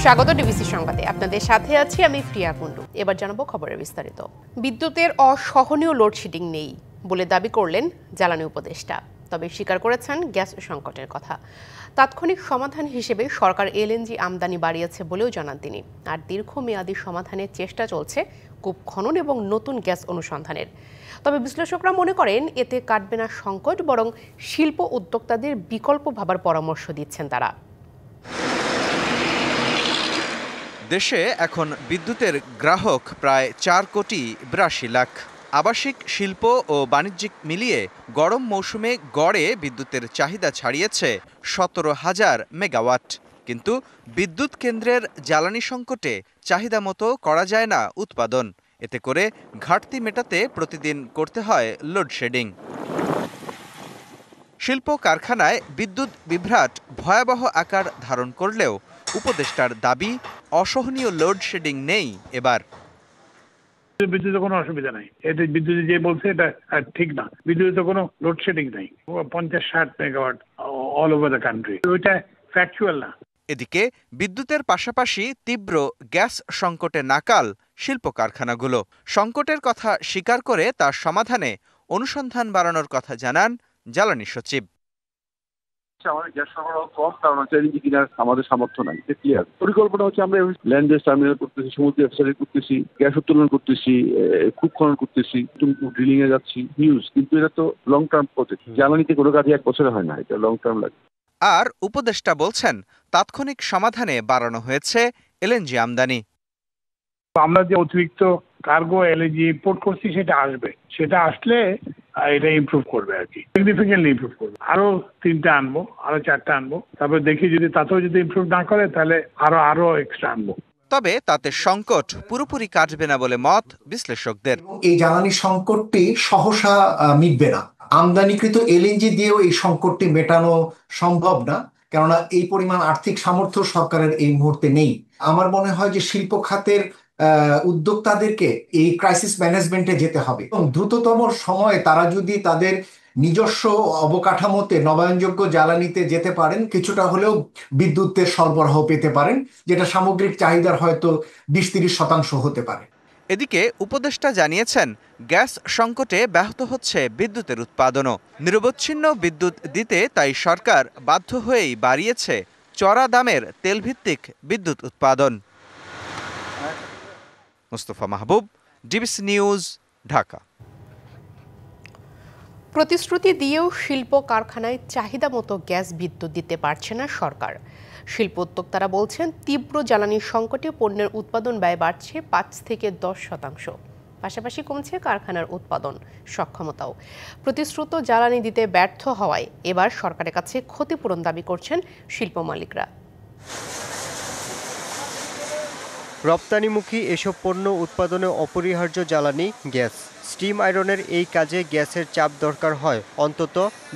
স্বাগত ডিবিসি সংবাদে। আপনাদের সাথে আছি আমি প্রিয়া কুণ্ডু। এবার জানাবো খবরের বিস্তারিত। বিদ্যুতের অসহনীয় লোডশেডিং নেই বলে দাবি করলেন জ্বালানি উপদেষ্টা, তবে স্বীকার করেছেন গ্যাস সংকটের কথা। তাৎক্ষণিক সমাধান হিসেবে সরকার এলএনজি আমদানি বাড়িয়েছে বলেও জানান তিনি। আর দীর্ঘমেয়াদী সমাধানের চেষ্টা চলছে কূপ খনন এবং নতুন গ্যাস অনুসন্ধানের। তবে বিশ্লেষকরা মনে করেন এতে কাটবে না সংকট, বরং শিল্প উদ্যোক্তাদের বিকল্প ভাবার পরামর্শ দিচ্ছেন তারা। দেশে এখন বিদ্যুতের গ্রাহক প্রায় 4,82,00,000 লাখ। আবাসিক, শিল্প ও বাণিজ্যিক মিলিয়ে গরম মৌসুমে গড়ে বিদ্যুতের চাহিদা ছাড়িয়েছে 17,000 মেগাওয়াট। কিন্তু বিদ্যুৎ কেন্দ্রের জ্বালানি সংকটে চাহিদা মতো করা যায় না উৎপাদন। এতে করে ঘাটতি মেটাতে প্রতিদিন করতে হয় লোডশেডিং। শিল্প কারখানায় বিদ্যুৎ বিভ্রাট ভয়াবহ আকার ধারণ করলেও উপদেষ্টার দাবি অসহনীয় লোডশেডিং নেই এবার। বিদ্যুতের কোনো অসুবিধা নাই, এতে বিদ্যুৎ যে বলছে এটা ঠিক না। বিদ্যুতের কোনো লোডশেডিং নেই, 50-60 megawatt all over the country, ওইটা ফ্যাকচুয়াল না। এদিকে বিদ্যুতের পাশাপাশি তীব্র গ্যাস সংকটে নাকাল শিল্প কারখানাগুলো। সংকটের কথা স্বীকার করে তার সমাধানে অনুসন্ধান বাড়ানোর কথা জানান জ্বালানি সচিব। আমাদের গ্যাস সরবরাহ কম, কারণ এলএনজি কেনার আমাদের সামর্থ্য নাই, ক্লিয়ার। পরিকল্পনা হচ্ছে আমরা ল্যান্ড বেস টার্মিনাল করতেছি, সমুদ্র এফসারি করতেছি, গ্যাস উত্তোলন করতেছি, কূপ খনন করতেছি, ড্রিলিং এ যাচ্ছি, নিউজ। কিন্তু এটা তো লং টার্ম প্রজেক্ট। জ্বালানিতে কোনো কাজে 1 বছরে হয় না, এটা লং টার্ম লাগে। আর উপদেষ্টা বলছেন তাৎক্ষণিক সমাধানে বাড়ানো হয়েছে এলএনজি আমদানি। আমরা যে অতিরিক্ত কার্গো এলএনজি ইম্পোর্ট করছি সেটা আসলে এটা ইমপ্রুভ করবে আর কি, সিগনিফিকেন্টলি ইমপ্রুভ করবে। আরো 3টা আনবো, আরো 4টা আনবো, তারপর দেখি যদি তাতেও যদি ইমপ্রুভ না করে তাহলে আরো এক্সট্রা আনবো। তবে তাতে সংকট পুরোপুরি কাটবে না বলে মত বিশ্লেষকদের। এই জ্বালানি সংকটটি সহসা মিটবে না। আমদানিকৃত এলএনজি দিয়েও এই সংকটটি মেটানো সম্ভব না, কেননা এই পরিমাণ আর্থিক সামর্থ্য সরকারের এই মুহূর্তে নেই। আমার মনে হয় যে শিল্প খাতের উদ্যোক্তাদেরকে এই ক্রাইসিস ম্যানেজমেন্টে যেতে হবে এবং দ্রুততম সময়ে তারা যদি তাদের নিজস্ব অবকাঠামোতে নবায়নযোগ্য জ্বালানিতে যেতে পারেন, কিছুটা হলেও বিদ্যুতের সরবরাহ পেতে পারেন, যেটা সামগ্রিক চাহিদার হয়তো 20-30% হতে পারে। এদিকে উপদেষ্টা জানিয়েছেন গ্যাস সংকটে ব্যাহত হচ্ছে বিদ্যুতের উৎপাদনও। নিরবচ্ছিন্ন বিদ্যুৎ দিতে তাই সরকার বাধ্য হয়েই বাড়িয়েছে চড়া দামের তেলভিত্তিক বিদ্যুৎ উৎপাদন। মুস্তফা মাহবুব, ডিবিসি নিউজ, ঢাকা। প্রতিশ্রুতি দিয়েও শিল্প কারখানায় চাহিদা মতো গ্যাস বিদ্যুৎ দিতে পারছে না সরকার। শিল্প উদ্যোক্তারা বলছেন তীব্র জ্বালানি সংকটে পণ্যের উৎপাদন ব্যয় বাড়ছে 5-10%। পাশাপাশি কমছে কারখানার উৎপাদন সক্ষমতাও। প্রতিশ্রুত জ্বালানি দিতে ব্যর্থ হওয়ায় এবার সরকারের কাছে ক্ষতিপূরণ দাবি করছেন শিল্প মালিকরা। রপ্তানিমুখী এসব পণ্য উৎপাদনে অপরিহার্য জ্বালানি গ্যাস। স্টিম আয়রনের এই কাজে গ্যাসের চাপ দরকার হয় অন্তত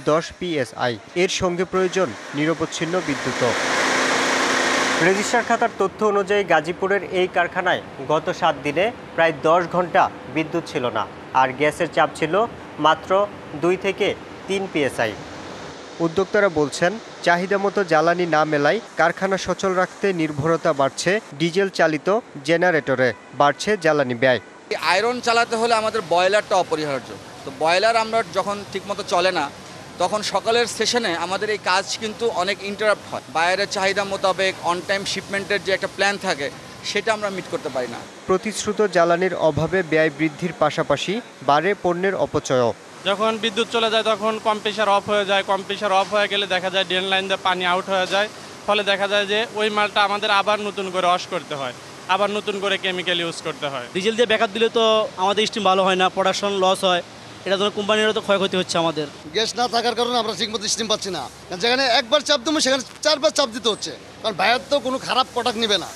10 psi। এর সঙ্গে প্রয়োজন নিরবচ্ছিন্ন বিদ্যুৎ। রেজিস্ট্রার খাতার তথ্য অনুযায়ী গাজীপুরের এই কারখানায় গত 7 দিনে প্রায় 10 ঘন্টা বিদ্যুৎ ছিল না, আর গ্যাসের চাপ ছিল মাত্র 2 থেকে 3 psi। উদ্যোক্তারা বলছেন চাহিদা মতো জ্বালানি না মেলায় কারখানা সচল রাখতে নির্ভরতা বাড়ছে ডিজেল চালিত জেনারেটরে, বাড়ছে জ্বালানি ব্যয়। আয়রন চালাতে হলে আমাদের বয়লারটা অপরিহার্য। তো বয়লার আমরা যখন ঠিকমতো চলে না, তখন সকালের সেশনে আমাদের এই কাজ কিন্তু অনেক ইন্টারাপ্ট হয়। বাইরের চাহিদা মোতাবেক অন টাইম শিপমেন্টের যে একটা প্ল্যান থাকে সেটা আমরা মিট করতে পারি না। প্রতিশ্রুত জ্বালানির অভাবে ব্যয় বৃদ্ধির পাশাপাশি বাড়ে পণ্যের অপচয়ও। যখন বিদ্যুৎ চলে যায় তখন কম্প্রেসার অফ হয়ে যায়, কম্প্রেসার অফ হয়ে গেলে দেখা যায় ড্রেন লাইন দিয়ে পানি আউট হয়ে যায়, ফলে দেখা যায় যে ওই মালটা আমাদের আবার নতুন করে ওয়াশ করতে হয়, আবার নতুন করে কেমিক্যাল ইউজ করতে হয়। ডিজেল দিয়ে ব্যাকআপ দিলে তো আমাদের স্টিম ভালো হয় না, প্রোডাকশন লস হয়, এটা ধরো কোম্পানিরও তো ক্ষয়ক্ষতি হচ্ছে আমাদের। গ্যাস না থাকার কারণে আমরা ঠিকমতো স্টিম পাচ্ছি না, যেখানে একবার চাপ দেবো সেখানে 4বার চাপ দিতে হচ্ছে, কারণ বাইরের তো কোনো খারাপ প্রোডাক্ট নেবে না।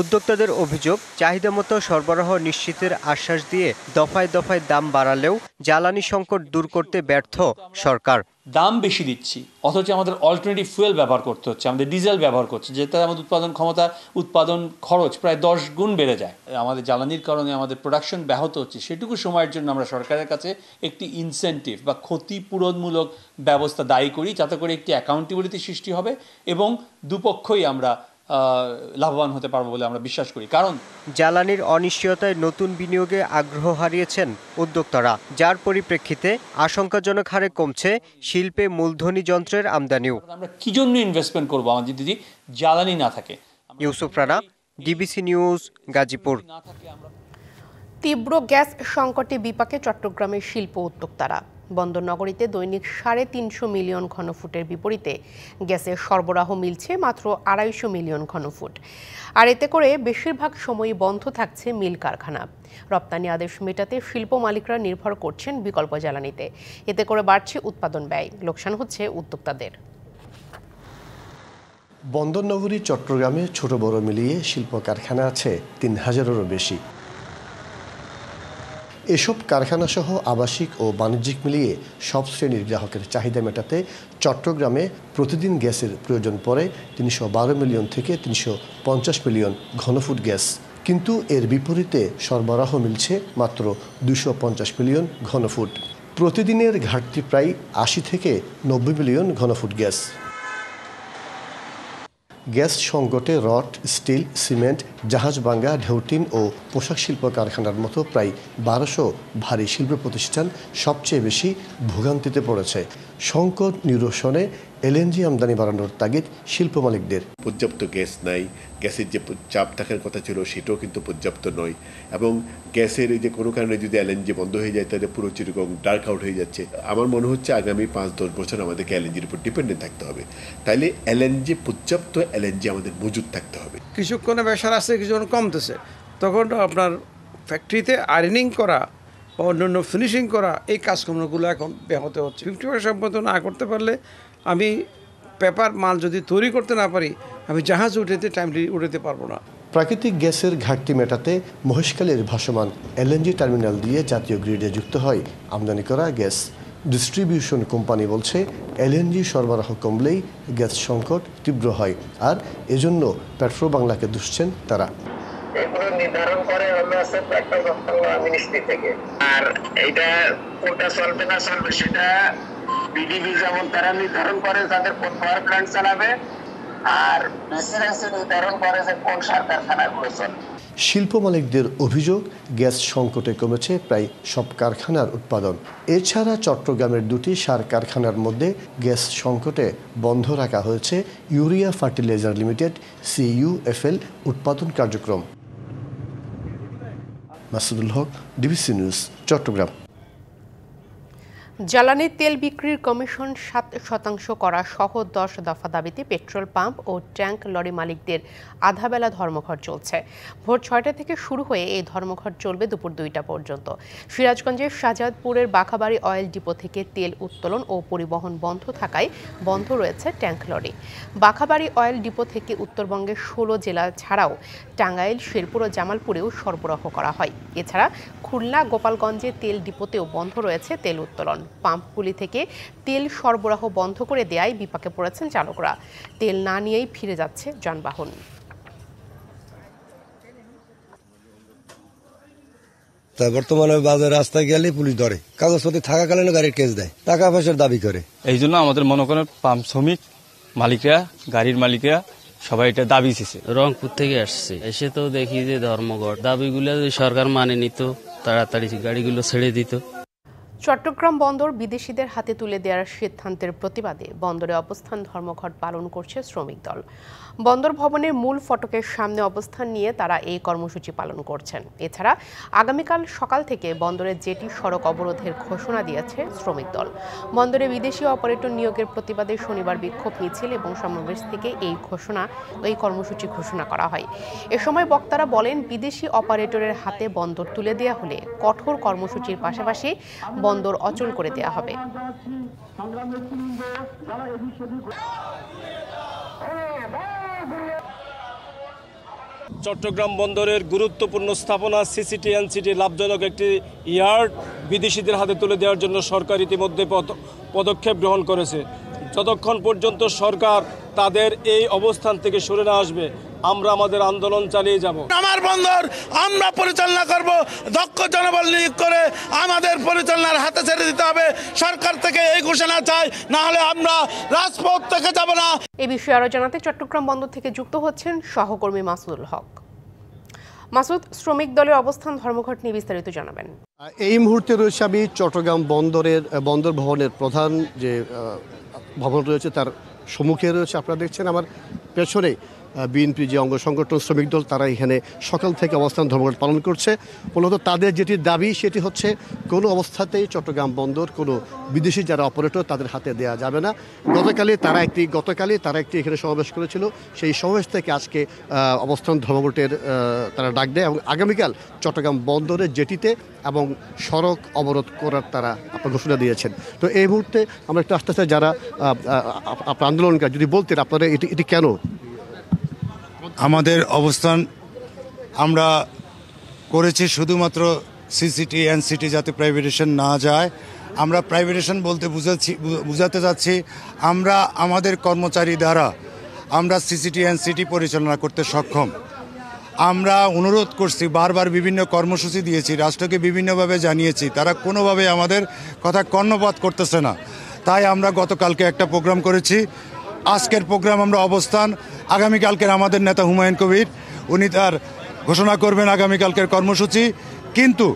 উদ্যোক্তাদের অভিযোগ চাহিদা মতো সরবরাহ নিশ্চিতের আশ্বাস দিয়ে দফায় দফায় দাম বাড়ালেও জ্বালানি সংকট দূর করতে ব্যর্থ সরকার। দাম বেশি দিচ্ছি অথচ আমাদের অল্টারনেটিভ ফুয়েল ব্যবহার করতে হচ্ছে, আমাদের ডিজেল ব্যবহার করছে, যেটা আমাদের উৎপাদন ক্ষমতা, উৎপাদন খরচ প্রায় 10 গুণ বেড়ে যায়। আমাদের জ্বালানির কারণে আমাদের প্রোডাকশন ব্যাহত হচ্ছে। সেটুকু সময়ের জন্য আমরা সরকারের কাছে একটি ইনসেন্টিভ বা ক্ষতিপূরণমূলক ব্যবস্থা দায়ী করি, যাতে করে একটি অ্যাকাউন্টেবিলিটি সৃষ্টি হবে এবং দুপক্ষই আমরা লাভবান হতে পারবো বলে আমরা বিশ্বাস করি। কারণ জ্বালানির অনিশ্চয়তায় নতুন বিনিয়োগে আগ্রহ হারিয়েছেন উদ্যোক্তারা, যার পরিপ্রেক্ষিতে আশঙ্কাজনক হারে কমছে শিল্পে মূলধনী যন্ত্রের আমদানিও। আমরা কি জন্য ইনভেস্টমেন্ট করবো আমাদের যদি জ্বালানি না থাকে। Yusuf Rana, DBC news, Gazipur. তীব্র গ্যাস সংকটে বিপাকে চট্টগ্রামের শিল্প উদ্যোক্তারা। বন্দর নগরীতে দৈনিক 350 মিলিয়ন ঘনফুটের বিপরীতে গ্যাসের সরবরাহ মিলছে মাত্র 250 মিলিয়ন ঘনফুট। আর এতে করে বেশিরভাগ সময়ই বন্ধ থাকছে মিল কারখানা। রপ্তানি আদেশ মেটাতে শিল্প মালিকরা নির্ভর করছেন বিকল্প জ্বালানিতে। এতে করে বাড়ছে উৎপাদন ব্যয়, লোকসান হচ্ছে উদ্যোক্তাদের। বন্দর নগরী চট্টগ্রামে ছোট বড় মিলিয়ে শিল্প কারখানা আছে 3000-এরও বেশি। এসব কারখানা সহ আবাসিক ও বাণিজ্যিক মিলিয়ে সব শ্রেণীর গ্রাহকের চাহিদা মেটাতে চট্টগ্রামে প্রতিদিন গ্যাসের প্রয়োজন পড়ে 312 মিলিয়ন থেকে 350 মিলিয়ন ঘনফুট গ্যাস। কিন্তু এর বিপরীতে সরবরাহ মিলছে মাত্র 250 মিলিয়ন ঘনফুট। প্রতিদিনের ঘাটতি প্রায় 80 থেকে 90 মিলিয়ন ঘনফুট গ্যাস। গ্যাস সংকটে রড, স্টিল, সিমেন্ট, জাহাজ ভাঙ্গা, ঢেউটিন ও পোশাক শিল্প কারখানার মতো প্রায় 1200 ভারী শিল্প প্রতিষ্ঠান সবচেয়ে বেশি ভোগান্তিতে পড়েছে। সংকট নিরসনে এলএনজি আমদানি বাড়ানোর তাগিদ শিল্প মালিকদের। পর্যাপ্ত গ্যাস নাই, গ্যাসের যে চাপ থাকার কথা ছিল সেটাও কিন্তু পর্যাপ্ত নয়, এবং গ্যাসের যে কোনো কারণে যদি এলএনজি বন্ধ হয়ে যায় তাহলে পুরো চিরকম ডার্ক আউট হয়ে যাচ্ছে। আমার মনে হচ্ছে আগামী 5-10 বছর আমাদেরকে এলএনজির উপর ডিপেন্ডেন্ট থাকতে হবে। তাইলে এলএনজি পর্যাপ্ত এলএনজি আমাদের মজুদ থাকতে হবে। কিছুক্ষণে বেসার আসছে, কিছুক্ষণ কমতেছে, তখন আপনার ফ্যাক্টরিতে আয়রনিং করা বা অন্যান্য ফিনিশিং করা এই কাজকর্মগুলো এখন ব্যাহত হচ্ছে। 50% পর্যন্ত না করতে পারলে আমি পেপার মাল যদি তৈরি করতে না পারি, আমি জাহাজ টাইমলি উঠাতে পারবো না। প্রাকৃতিক গ্যাসের ঘাটতি মেটাতে মহেশখালীর ভাসমান এলএনজি টার্মিনাল দিয়ে জাতীয় গ্রিডে যুক্ত হয় আমদানি করা গ্যাস। ডিস্ট্রিবিউশন কোম্পানি বলছে এলএনজি সরবরাহ কমলেই গ্যাস সংকট তীব্র হয়, আর এজন্য পেট্রো বাংলাকে দুষছেন তারা। এগুলো নির্ধারণ করে মিনিস্ট্রি থেকে, আর এইটা কোনটা চলবে না চলবে সেটা বিডিবি যেমন তারা নির্ধারণ করে তাদের কোন পাওয়ার প্ল্যান্ট চালাবে, আর প্রেসিডেন্সি নির্ধারণ করে যে কোন সার কারখানাগুলো চলবে। শিল্প মালিকদের অভিযোগ, গ্যাস সংকটে কমেছে প্রায় সব কারখানার উৎপাদন। এছাড়া চট্টগ্রামের 2টি সার কারখানার মধ্যে গ্যাস সংকটে বন্ধ রাখা হয়েছে ইউরিয়া ফার্টিলাইজার লিমিটেড CUFL উৎপাদন কার্যক্রম। মাসুদুল হক, ডিবিসি নিউজ, চট্টগ্রাম। জ্বালানি তেল বিক্রির কমিশন 7% করা সহ 10 দফা দাবিতে পেট্রোল পাম্প ও ট্যাঙ্ক লরি মালিকদের আধাবেলা ধর্মঘট চলছে। ভোর 6টা থেকে শুরু হয়ে এই ধর্মঘট চলবে দুপুর 2টা পর্যন্ত। সিরাজগঞ্জের শাহজাদপুরের বাঘাবাড়ি অয়েল ডিপো থেকে তেল উত্তোলন ও পরিবহন বন্ধ থাকায় বন্ধ রয়েছে ট্যাঙ্ক লরি। বাঘাবাড়ি অয়েল ডিপো থেকে উত্তরবঙ্গের 16 জেলা ছাড়াও টাঙ্গাইল, শেরপুর ও জামালপুরেও সরবরাহ করা হয়। এছাড়া খুলনা, গোপালগঞ্জে তেল ডিপোতেও বন্ধ রয়েছে তেল উত্তোলন। পাম্পগুলি থেকে তেল সরবরাহ বন্ধ করে দেয়ায় বিপাকে পড়েছেন চালকরা। তেল না নিয়েই ফিরে যাচ্ছে যানবাহন। তাই বর্তমানে বাজার রাস্তায় গেলে পুলিশ ধরে, কাগজপত্র থাকাকালীন গাড়ির কেস দেয়, টাকা পয়সার দাবি করে। এই জন্য আমাদের মনে করেন পাম্প শ্রমিক মালিকরা, গাড়ির মালিকরা সবাই এটা দাবি দিচ্ছে। রংপুর থেকে আসছে, এসে তো দেখি যে ধর্মঘট দাবিগুলো সরকার মানে নিত, তাড়াতাড়ি গাড়িগুলো ছেড়ে দিত। চট্টগ্রাম বন্দর বিদেশিদের হাতে তুলে দেওয়ার সিদ্ধান্তের প্রতিবাদে বন্দরে অবস্থান ধর্মঘট পালন করছে শ্রমিক দল। বন্দর ভবনের মূল ফটকের সামনে অবস্থান নিয়ে তারা এই কর্মসূচি পালন করছেন। এছাড়া আগামীকাল সকাল থেকে বন্দরের জেটি সড়ক অবরোধের ঘোষণা দিয়েছে শ্রমিক দল। বন্দরে বিদেশি অপারেটর নিয়োগের প্রতিবাদে শনিবার বিক্ষোভ মিছিল এবং সমাবেশ থেকে এই কর্মসূচি ঘোষণা করা হয়। এ সময় বক্তারা বলেন, বিদেশি অপারেটরের হাতে বন্দর তুলে দেওয়া হলে কঠোর কর্মসূচির পাশাপাশি বন্দর অচল করে দেওয়া হবে। চট্টগ্রাম বন্দরের গুরুত্বপূর্ণ স্থাপনা সিসিটি এনসিটি লাভজনক একটি ইয়ার্ড বিদেশিদের হাতে তুলে দেওয়ার জন্য সরকার ইতিমধ্যে পদক্ষেপ গ্রহণ করেছে। যতক্ষণ পর্যন্ত সরকার তাদের এই অবস্থান থেকে সরে না আসবে আমরা আমাদের আন্দোলন চালিয়ে যাব। আমার বন্দর আমরা পরিচালনা করব, দক্ষ জনবল নিয়োগ করে আমাদের পরিচালনার হাতে ছেড়ে দিতে হবে। সরকার থেকে এই ঘোষণা চাই, না হলে আমরা রাজপথ থেকে যাব না। এই বিষয়ে আরো জানাতে চট্টগ্রাম বন্দর থেকে যুক্ত হচ্ছেন সহকর্মী মাসুদুল হক। মাসুদ, শ্রমিক দলের অবস্থান ধর্মঘট নিয়ে বিস্তারিত জানাবেন। এই মুহূর্তে রয়েছে আমি চট্টগ্রাম বন্দর ভবনের প্রধান যে ভবন রয়েছে তার সম্মুখে রয়েছে। আপনারা দেখছেন আমার পেছনে বিএনপি যে অঙ্গ সংগঠন শ্রমিক দল, তারা এখানে সকাল থেকে অবস্থান ধর্মঘট পালন করছে। মূলত তাদের যেটি দাবি সেটি হচ্ছে কোনো অবস্থাতেই চট্টগ্রাম বন্দর কোনো বিদেশি যারা অপারেটর তাদের হাতে দেওয়া যাবে না। গতকালই তারা একটি এখানে সমাবেশ করেছিল, সেই সমাবেশ থেকে আজকে অবস্থান ধর্মঘটের তারা ডাক দেয় এবং আগামীকাল চট্টগ্রাম বন্দরের জেটিতে এবং সড়ক অবরোধ করার তারা ঘোষণা দিয়েছেন। তো এই মুহূর্তে আমরা একটু আস্তে আস্তে যারা আপনার আন্দোলনকারী যদি বলতেন আপনারা এটি কেন? আমাদের অবস্থান আমরা করেছি শুধুমাত্র সিসিটি এনসিটি যাতে প্রাইভেটেশন না যায়। আমরা প্রাইভেটেশন বলতে বুঝাতে চাচ্ছি আমরা আমাদের কর্মচারী দ্বারা আমরা সিসিটি এনসিটি পরিচালনা করতে সক্ষম। আমরা অনুরোধ করছি, বারবার বিভিন্ন কর্মসূচি দিয়েছি, রাষ্ট্রকে বিভিন্নভাবে জানিয়েছি, তারা কোনোভাবে আমাদের কথা কর্ণপাত করতেছে না। তাই আমরা গতকালকে একটা প্রোগ্রাম করেছি। আজকের প্রোগ্রাম আমরা অবস্থান, আগামীকালকের আমাদের নেতা হুমায়ুন কবির উনি তার ঘোষণা করবেন আগামীকালকের কর্মসূচি। কিন্তু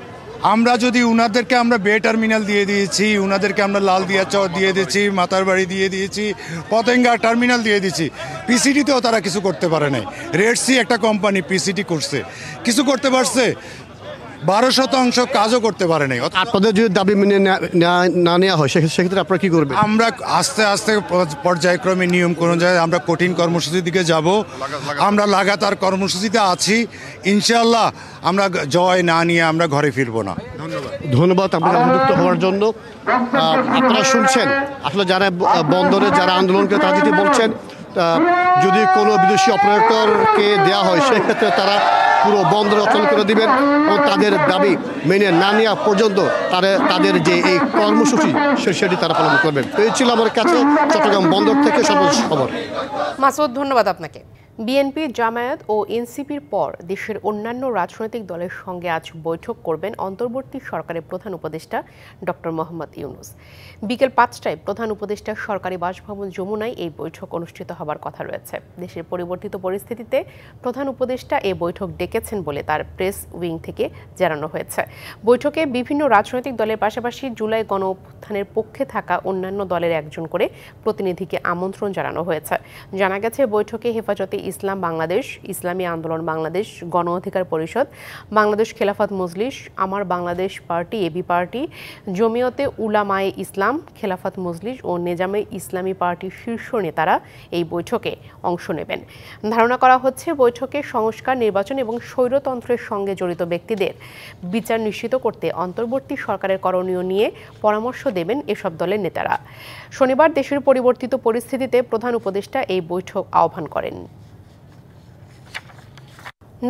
আমরা যদি উনাদেরকে আমরা বে টার্মিনাল দিয়ে দিয়েছি, উনাদেরকে আমরা লাল দিয়া চর দিয়ে দিয়েছি, মাতারবাড়ি দিয়ে দিয়েছি, পতেঙ্গা টার্মিনাল দিয়ে দিয়েছি, পিসিটিতেও তারা কিছু করতে পারে নাই। রেড সি একটা কোম্পানি পিসিটি করছে, কিছু করতে পারছে? 12% কাজও করতে পারে নাই। আপনাদের যদি দাবি মেনে না নেওয়া হয় সেক্ষেত্রে আপনারা কি করবেন? আমরা আস্তে আস্তে পর্যায়ক্রমে নিয়ম অনুযায়ী আমরা কঠিন কর্মসূচির দিকে যাব। আমরা লাগাতার কর্মসূচিতে আছি, ইনশাআল্লাহ আমরা জয় না নিয়ে আমরা ঘরে ফিরবো না। ধন্যবাদ আপনাকে সংযুক্ত হওয়ার জন্য। আপনারা শুনছেন আসলে যারা বন্দরে যারা আন্দোলন করে তারা যেটি বলছেন, যদি কোনো বিদেশি অপারেটরকে দেওয়া হয় সেক্ষেত্রে তারা পুরো বন্দর অচল করে দিবেন এবং তাদের দাবি মেনে না নেওয়া পর্যন্ত তাদের যে এই কর্মসূচি সেটি তারা পালন করবেন। এই ছিল আমার কাছে চট্টগ্রাম বন্দর থেকে সর্বশেষ খবর। মাসুদ, ধন্যবাদ আপনাকে। বিএনপি, জামায়াত ও এনসিপির পর দেশের অন্যান্য রাজনৈতিক দলের সঙ্গে আজ বৈঠক করবেন অন্তর্বর্তী সরকারের প্রধান উপদেষ্টা ডক্টর মোহাম্মদ ইউনূস। বিকেল 5টায় প্রধান উপদেষ্টার সরকারি বাসভবন যমুনায় এই বৈঠক অনুষ্ঠিত হবার কথা রয়েছে। দেশের পরিবর্তিত পরিস্থিতিতে প্রধান উপদেষ্টা এই বৈঠক ডেকেছেন বলে তার প্রেস উইং থেকে জানানো হয়েছে। বৈঠকে বিভিন্ন রাজনৈতিক দলের পাশাপাশি জুলাই গণ অভ্যুত্থানের পক্ষে থাকা অন্যান্য দলের একজন করে প্রতিনিধিকে আমন্ত্রণ জানানো হয়েছে। জানা গেছে বৈঠকে হেফাজতে ইসলাম বাংলাদেশ, ইসলামী আন্দোলন বাংলাদেশ, গণ অধিকার পরিষদ, বাংলাদেশ খেলাফত মজলিস, আমার বাংলাদেশ পার্টি, এবি পার্টি, জমিয়তে উলামায়ে ইসলাম, খেলাফত মজলিস ও নেজামে ইসলামী পার্টির শীর্ষ নেতারা এই বৈঠকে অংশ নেবেন। ধারণা করা হচ্ছে বৈঠকে সংস্কার, নির্বাচন এবং স্বৈরতন্ত্রের সঙ্গে জড়িত ব্যক্তিদের বিচার নিশ্চিত করতে অন্তর্বর্তী সরকারের করণীয় নিয়ে পরামর্শ দেবেন এসব দলের নেতারা। শনিবার দেশের পরিবর্তিত পরিস্থিতিতে প্রধান উপদেষ্টা এই বৈঠক আহ্বান করেন।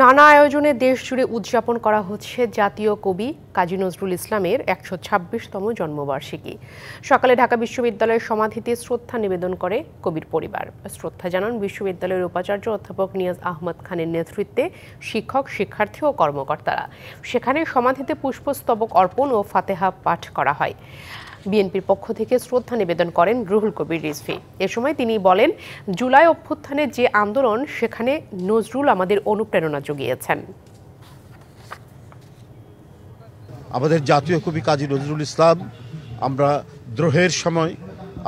নানা আয়োজনে দেশ জুড়ে উদযাপন করা হচ্ছে জাতীয় কবি কাজী নজরুল ইসলামের ১২৬তম জন্মবার্ষিকী। সকালে ঢাকা বিশ্ববিদ্যালয়ের সমাধিতে শ্রদ্ধা নিবেদন করে কবির পরিবার। শ্রদ্ধা জানান বিশ্ববিদ্যালয়ের উপাচার্য অধ্যাপক নিয়াজ আহমদ খানের নেতৃত্বে শিক্ষক, শিক্ষার্থী ও কর্মকর্তারা। সেখানে সমাধিতে পুষ্পস্তবক অর্পণ ও ফাতেহা পাঠ করা হয়। বিএনপির পক্ষ থেকে শ্রদ্ধা নিবেদন করেন রুহুল কবির রিজভী। এ সময় তিনি বলেন, জুলাই অভ্যুত্থানের যে আন্দোলন সেখানে নজরুল আমাদের অনুপ্রেরণা জুগিয়েছেন। আমাদের জাতীয় কবি কাজী নজরুল ইসলাম, আমরা দ্রোহের সময়,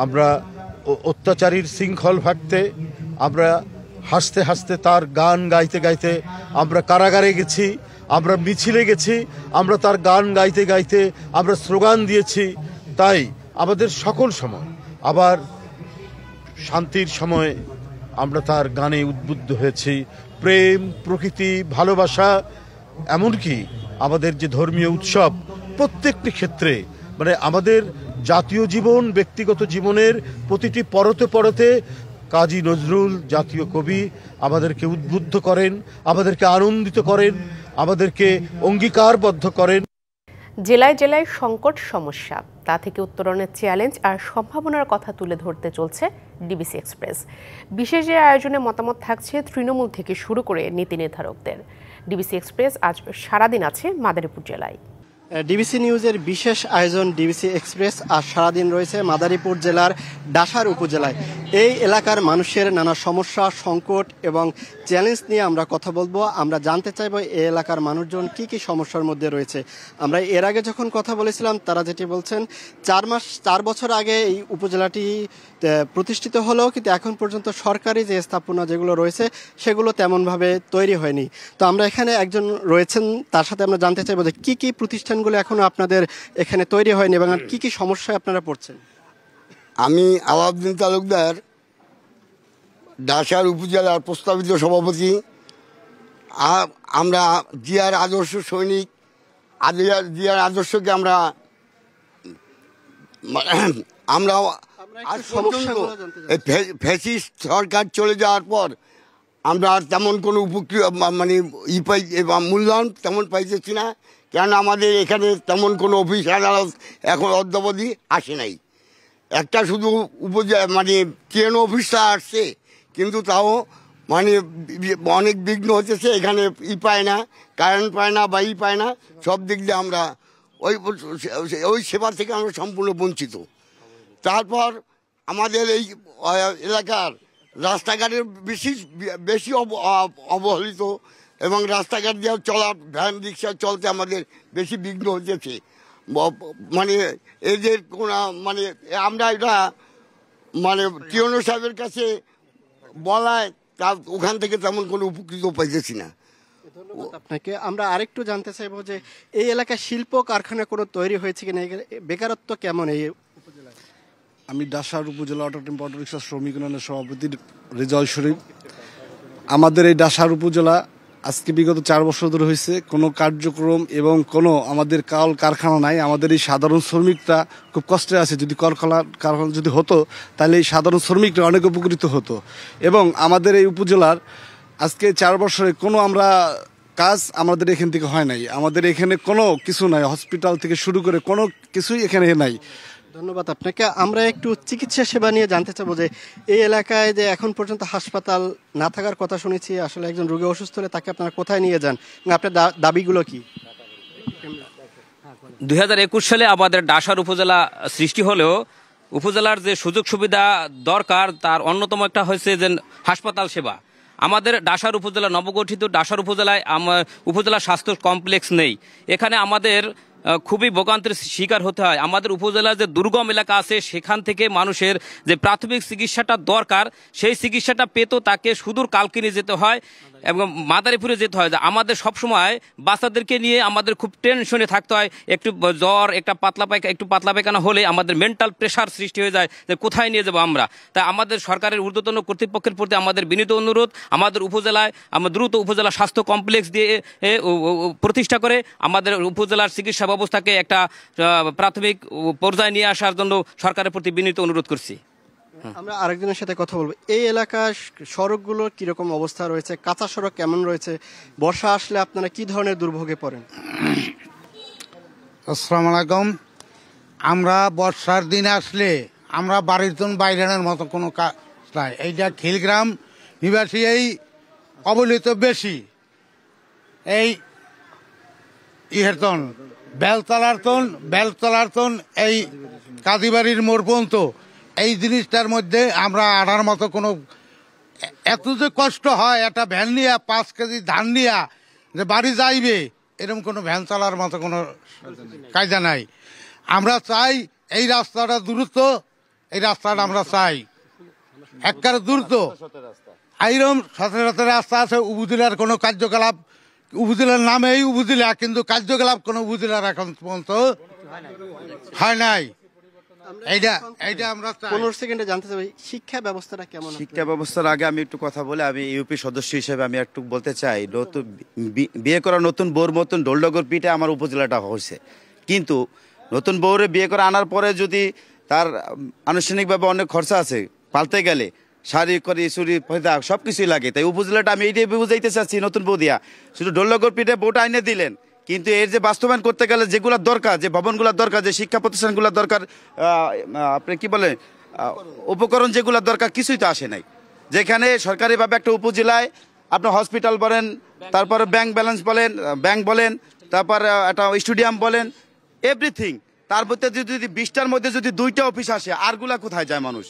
আমরা অত্যাচারীর শৃঙ্খল ভাঙতে, আমরা হাসতে হাসতে তার গান গাইতে গাইতে আমরা কারাগারে গেছি, আমরা মিছিলে গেছি, আমরা তার গান গাইতে গাইতে আমরা স্লোগান দিয়েছি। তাই আমাদের সকল সময়, আবার শান্তির সময় আমরা তার গানে উদ্বুদ্ধ হয়েছি। প্রেম, প্রকৃতি, ভালোবাসা, এমনকি আমাদের যে ধর্মীয় উৎসব, প্রত্যেকটি ক্ষেত্রে মানে আমাদের জাতীয় জীবন, ব্যক্তিগত জীবনের প্রতিটি পরতে পরতে কাজী নজরুল জাতীয় কবি আমাদেরকে উদ্বুদ্ধ করেন, আমাদেরকে আনন্দিত করেন, আমাদেরকে অঙ্গীকারবদ্ধ করেন। জেলায় জেলায় সংকট সমস্যা, তা থেকে উত্তরণের চ্যালেঞ্জ আর সম্ভাবনার কথা তুলে ধরতে চলছে ডিবিসি এক্সপ্রেস। বিশেষ এই আয়োজনে মতামত থাকছে তৃণমূল থেকে শুরু করে নীতি নির্ধারকদের। ডিবিসি এক্সপ্রেস আজ সারাদিন আছে মাদারীপুর জেলায়। ডিবিসি নিউজের বিশেষ আয়োজন ডিবিসি এক্সপ্রেস আজ সারাদিন রয়েছে মাদারীপুর জেলার ডাসার উপজেলায়। এই এলাকার মানুষের নানা সমস্যা, সংকট এবং চ্যালেঞ্জ নিয়ে আমরা কথা বলবো। আমরা জানতে চাইবো এই এলাকার মানুষজন কি কি সমস্যার মধ্যে রয়েছে। আমরা এর আগে যখন কথা বলেছিলাম তারা যেটি বলছেন, 4 বছর আগে এই উপজেলাটি প্রতিষ্ঠিত হলেও কিন্তু এখন পর্যন্ত সরকারি যে স্থাপনা যেগুলো রয়েছে সেগুলো তেমনভাবে তৈরি হয়নি। তো আমরা এখানে একজন রয়েছেন, তার সাথে আমরা জানতে চাইবো যে কি কি প্রতিষ্ঠানগুলো এখনো আপনাদের এখানে তৈরি হয়নি এবং কি কি সমস্যায় আপনারা পড়ছেন। আমি আলাউদ্দিন তালুকদার, ডাসার উপজেলার প্রস্তাবিত সভাপতি। আমরা জিয়ার আদর্শ সৈনিক, জিয়ার আদর্শকে আমরা ফ্যাসিস্ট সরকার চলে যাওয়ার পর আমরা আর তেমন কোনো উপকৃত মানে মূল্যায়ন তেমন পাইতেছি না, কেন আমাদের এখানে তেমন কোনো অফিস আদালত এখন অদ্যাবধি আসে নাই। একটা শুধু মানে ট্রেন অফিসটা আসছে, কিন্তু তাও মানে অনেক বিঘ্ন হতেছে। এখানে পায় না, কারেন্ট পায় না বা পায় না, সব দিক দিয়ে আমরা ওই সেবা থেকে আমরা সম্পূর্ণ বঞ্চিত। তারপর আমাদের এই এলাকার রাস্তাঘাটের বেশি অবহেলিত এবং রাস্তাঘাট দিয়ে চলা ভ্যান রিক্সা চলতে আমাদের বেশি বিঘ্ন হতেছে। মানে এদের কোনো মানে আমরা এটা মানে টিওনো সাহেবের কাছে বলায় তার ওখান থেকে তেমন কোনো উপকৃত পাইতেছি না। আপনাকে আমরা আরেকটু জানতে চাইবো যে এই এলাকায় শিল্প কারখানা কোনো তৈরি হয়েছে কিনা, বেকারত্ব কেমন এই উপজেলায়? আমি ডাসার উপজেলা অটো টেম্পো অটো রিক্সা শ্রমিক ইউনিয়নের সভাপতি রেজাউল শরীফ। আমাদের এই ডাসার উপজেলা আজকে বিগত 4 বছর ধরে হয়েছে কোনো কার্যক্রম এবং কোনো আমাদের কারখানা নাই। আমাদের এই সাধারণ শ্রমিকরা খুব কষ্টে আছে। যদি কারখানা যদি হতো তাহলে এই সাধারণ শ্রমিকরা অনেক উপকৃত হতো। এবং আমাদের এই উপজেলার আজকে 4 বছরে কোনো আমরা কাজ আমাদের এখান থেকে হয় নাই। আমাদের এখানে কোনো কিছু নাই, হসপিটাল থেকে শুরু করে কোনো কিছুই এখানে নাই। ধন্যবাদ আপনাকে। আমরা একটু চিকিৎসা সেবা নিয়ে জানতে চাবো যে এই এলাকায় যে এখন পর্যন্ত হাসপাতাল না থাকার কথা শুনেছি, আসলে একজন রোগী অসুস্থ হলে তাকে আপনারা কোথায় নিয়ে যান, আপনার দাবিগুলো কি? 2021 সালে আমাদের ডাসার উপজেলা সৃষ্টি হলেও উপজেলার যে সুযোগ সুবিধা দরকার তার অন্যতম একটা হয়েছে যে হাসপাতাল সেবা। আমাদের ডাসার উপজেলা নবগঠিত ডাসার উপজেলায় উপজেলা স্বাস্থ্য কমপ্লেক্স নেই। এখানে আমাদের খুবই ভোগান্তির শিকার হতে হয়। আমাদের উপজেলার যে দুর্গম এলাকা আছে সেখান থেকে মানুষের যে প্রাথমিক চিকিৎসাটা দরকার সেই চিকিৎসাটা পেতেও তাকে সুদূর কালকিনি যেতে হয় এবং মাদারীপুরে যেতে হয়। আমাদের সবসময় বাচ্চাদেরকে নিয়ে আমাদের খুব টেনশনে থাকতে হয়। একটু জ্বর, একটু পাতলা পায়খানা হলে আমাদের মেন্টাল প্রেশার সৃষ্টি হয়ে যায় যে কোথায় নিয়ে যাবো আমরা। তাই আমাদের সরকারের ঊর্ধ্বতন কর্তৃপক্ষের প্রতি আমাদের বিনীত অনুরোধ, আমাদের উপজেলায় আমরা দ্রুত উপজেলা স্বাস্থ্য কমপ্লেক্স দিয়ে প্রতিষ্ঠা করে আমাদের উপজেলার চিকিৎসা ব্যবস্থাকে একটা প্রাথমিক পর্যায়ে নিয়ে আসার জন্য সরকারের প্রতি বিনীত অনুরোধ করছি। আমরা আরেকজনের সাথে কথা বলবো। এই এলাকার সড়কগুলোর কিরকম অবস্থা রয়েছে, কাঁচা সড়ক কেমন রয়েছে, বর্ষা আসলে আপনারা কি ধরনের দুর্ভোগে পড়েন? আসসালামু আলাইকুম। আমরা বর্ষার দিন আসলে আমরা বাড়ির বাইরের মতো কোনো কাজ নাই। এইটা খিলগ্রাম নিবাসী এই অবহেলিত বেশি। এই ইহেরতন বেলতলার এই কাদিবাড়ির মোড় পর্যন্ত এই জিনিসটার মধ্যে আমরা আনার মতো কোনো এত যে কষ্ট হয়, একটা ভ্যান নিয়ে 5 কেজি ধান নিয়ে যে বাড়ি যাইবে এরকম কোনো ভ্যান চালার মতো কোনো কায়দা নাই। আমরা চাই এই রাস্তাটা দ্রুত, এই রাস্তাটা আমরা চাই একবারে দ্রুত। এইরকম সচরাচর রাস্তা আছে, উপজেলার কোনো কার্যকলাপ, উপজেলার নামেই উপজেলা কিন্তু কার্যকলাপ কোনো উপজেলার এখন পর্যন্ত হয় নাই। শিক্ষা ব্যবস্থাটা কেমন? শিক্ষা ব্যবস্থার আগে আমি একটু কথা বলে, আমি ইউপি সদস্য হিসেবে আমি একটু বলতে চাই, নতুন বিয়ে করা নতুন বউর মতন ঢোলডগর পিঠে আমার উপজেলাটা হয়েছে। কিন্তু নতুন বউরে বিয়ে করে আনার পরে যদি তার আনুষ্ঠানিকভাবে অনেক খরচা আছে, পালতে গেলে শাড়ি করি চুরি পোশাক সব কিছুই লাগে। তাই উপজেলাটা আমি এইটাই বুঝাইতে চাচ্ছি, নতুন বউ দিয়া শুধু ঢোলডগর পিঠে বউটা আইনে দিলেন কিন্তু এর যে বাস্তবায়ন করতে গেলে যেগুলো দরকার, যে ভবনগুলো দরকার, যে শিক্ষা প্রতিষ্ঠানগুলো দরকার, আপনি কি বলে উপকরণ যেগুলো দরকার, কিছুই তো আসে নাই। যেখানে সরকারিভাবে একটা উপজেলায় আপনার হসপিটাল বলেন, তারপরে ব্যাংক ব্যালেন্স বলেন, ব্যাংক বলেন, তারপর একটা স্টেডিয়াম বলেন, এভরিথিং, তার মধ্যে যদি 20টার মধ্যে যদি 2টা অফিস আসে, আরগুলা কোথায় যায় মানুষ?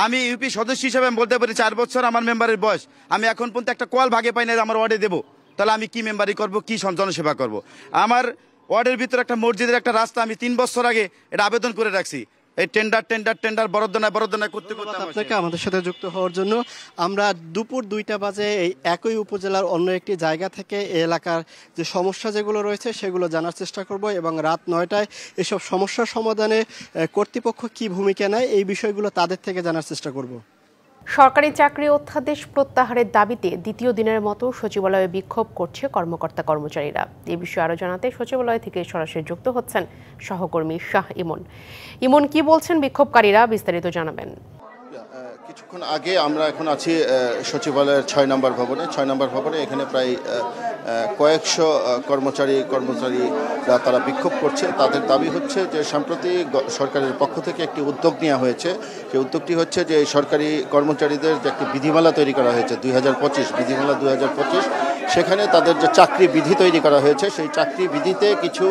আমি ইউপি সদস্য হিসেবে আমি বলতে পারি 4 বছর আমার মেম্বারের বয়স, আমি এখন পর্যন্ত একটা কল ভাগে পাই না আমার ওয়ার্ডে দেবো। তাহলে আমি কি মেম্বারি করব, কি জনসেবা করব? আমার ওয়ার্ডের ভিতরে একটা মসজিদের একটা রাস্তা আমি 3 বছর আগে এটা আবেদন করে রাখছি, এই টেন্ডার বরাদ্দ নাই করতে করতে। আপনাকে আমাদের সাথে যুক্ত হওয়ার জন্য। আমরা দুপুর 2টা বাজে এই একই উপজেলার অন্য একটি জায়গা থেকে এই এলাকার যে সমস্যা যেগুলো রয়েছে সেগুলো জানার চেষ্টা করব এবং রাত 9টায় এসব সমস্যার সমাধানে কর্তৃপক্ষ কি ভূমিকা নেয় এই বিষয়গুলো তাদের থেকে জানার চেষ্টা করব। সরকারি চাকরি অধ্যাদেশ প্রত্যাহারের দাবিতে দ্বিতীয় দিনের মতো সচিবালয়ে বিক্ষোভ করছে কর্মকর্তা কর্মচারীরা। এই বিষয়ে আরো জানাতে সচিবালয় থেকে সরাসরি যুক্ত হচ্ছেন সহকর্মী শাহ ইমন। কি বলছেন বিক্ষোভকারীরা, বিস্তারিত জানাবেন। কিছুক্ষণ আগে আমরা এখন আছি সচিবালয়ের 6 নম্বর ভবনে। 6 নম্বর ভবনে এখানে প্রায় কয়েকশো কর্মচারীরা তারা বিক্ষোভ করছে। তাদের দাবি হচ্ছে যে সম্প্রতি সরকারের পক্ষ থেকে একটি উদ্যোগ নেওয়া হয়েছে। সেই উদ্যোগটি হচ্ছে যে সরকারি কর্মচারীদের যে একটি বিধিমালা তৈরি করা হয়েছে 2025 বিধিমালা 2025, সেখানে তাদের যে চাকরি বিধি তৈরি করা হয়েছে সেই চাকরি বিধিতে কিছু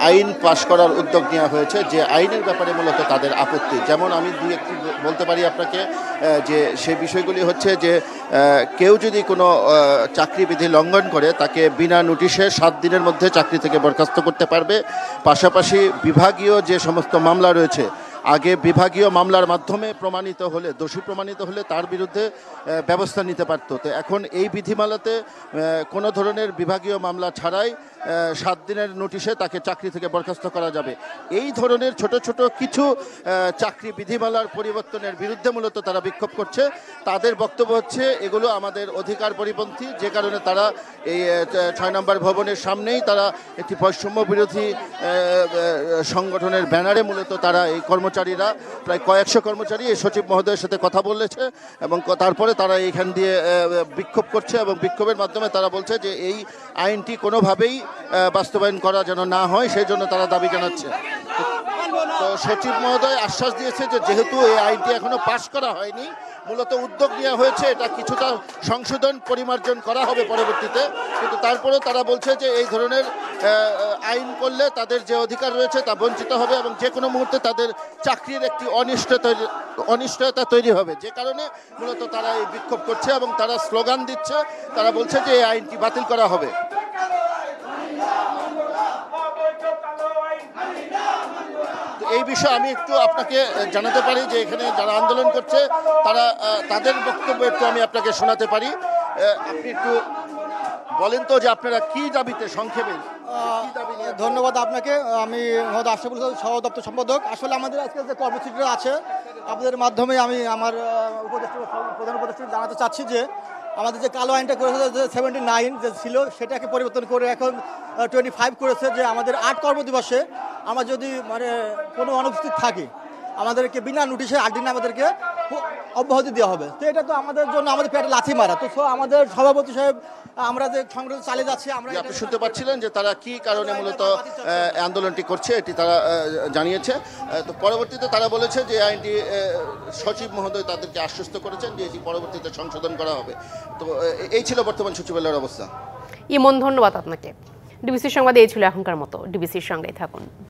আইন পাশ করার উদ্যোগ নেওয়া হয়েছে, যে আইনের ব্যাপারে মূলত তাদের আপত্তি। যেমন আমি একটু বলতে পারি আপনাকে যে সেই বিষয়গুলি হচ্ছে যে কেউ যদি কোনো চাকরি বিধি লঙ্ঘন করে তাকে বিনা নোটিশে 7 দিনের মধ্যে চাকরি থেকে বরখাস্ত করতে পারবে। পাশাপাশি বিভাগীয় যে সমস্ত মামলা রয়েছে, আগে বিভাগীয় মামলার মাধ্যমে দোষী প্রমাণিত হলে তার বিরুদ্ধে ব্যবস্থা নিতে পারত। তো এখন এই বিধিমালাতে কোনো ধরনের বিভাগীয় মামলা ছাড়াই 7 দিনের নোটিশে তাকে চাকরি থেকে বরখাস্ত করা যাবে। এই ধরনের ছোট ছোট কিছু চাকরি বিধিমালার পরিবর্তনের বিরুদ্ধে মূলত তারা বিক্ষোভ করছে। তাদের বক্তব্য হচ্ছে এগুলো আমাদের অধিকার পরিপন্থী, যে কারণে তারা এই 6 নম্বর ভবনের সামনেই তারা একটি বৈষম্য বিরোধী সংগঠনের ব্যানারে মূলত তারা এই কর্মচারীরা প্রায় কয়েকশো কর্মচারী এই সচিব মহোদয়ের সাথে কথা বলেছে এবং তারপরে তারা এইখান দিয়ে বিক্ষোভ করছে এবং বিক্ষোভের মাধ্যমে তারা বলছে যে এই আইনটি কোনোভাবেই বাস্তবায়ন করা যেন না হয়, সেই জন্য তারা দাবি জানাচ্ছে। তো সচিব মহোদয় আশ্বাস দিয়েছে যে যেহেতু এই আইনটি এখনো পাশ করা হয়নি, মূলত উদ্যোগ নেওয়া হয়েছে এটা কিছুটা সংশোধন পরিমার্জন করা হবে পরবর্তীতে, কিন্তু তারপরেও তারা বলছে যে এই ধরনের আইন করলে তাদের যে অধিকার রয়েছে তা বঞ্চিত হবে এবং যে কোনো মুহূর্তে তাদের চাকরির একটি অনিশ্চয়তা তৈরি হবে, যে কারণে মূলত তারা এই বিক্ষোভ করছে এবং তারা স্লোগান দিচ্ছে। তারা বলছে যে এই আইনটি বাতিল করা হবে। এই বিষয়ে আমি একটু আপনাকে জানাতে পারি যে এখানে যারা আন্দোলন করছে তারা তাদের বক্তব্য একটু আমি আপনাকে শোনাতে পারি। আপনি একটু বলেন তো যে আপনারা কি দাবিতে সংক্ষেপে। ধন্যবাদ আপনাকে। আমি মোহাম্মদ আশরাফুল সহ দপ্তর সম্পাদক। আসলে আমাদের আজকে যে কর্মসূচিটা আছে আপনাদের মাধ্যমে আমি আমার প্রধান উপদেষ্টা জানাতে চাচ্ছি যে আমাদের যে কালো আইনটা করেছে যে 79 যে ছিল সেটাকে পরিবর্তন করে এখন 25 করেছে, যে আমাদের 8 কর্মদিবসে আমরা যদি কোনো অনুপস্থিত থাকি আমাদেরকে বিনা নোটিশে 8 দিনে আমাদেরকে অব্যাহতি দেওয়া হবে। তো এটা তো আমাদের জন্য আমাদের পেটে লাথি মারা। তো আমাদের সভাপতি সাহেব আমরা যে সংগ্রাম চালিয়ে যাচ্ছি, আমরা আপনি শুনতে পাচ্ছিলেন যে তারা কি কারণে মূলত আন্দোলনটি করছে এটি তারা জানিয়েছে। তো পরবর্তীতে তারা বলেছে যে আইনটি সচিব মহোদয় তাদেরকে আশ্বস্ত করেছেন যে এটি পরবর্তীতে সংশোধন করা হবে। তো এই ছিল বর্তমান সচিবালয়ের অবস্থা। ইমন, ধন্যবাদ আপনাকে। ডিবিসির সংবাদে এই ছিল এখনকার মতো। ডিবিসির সঙ্গেই থাকুন।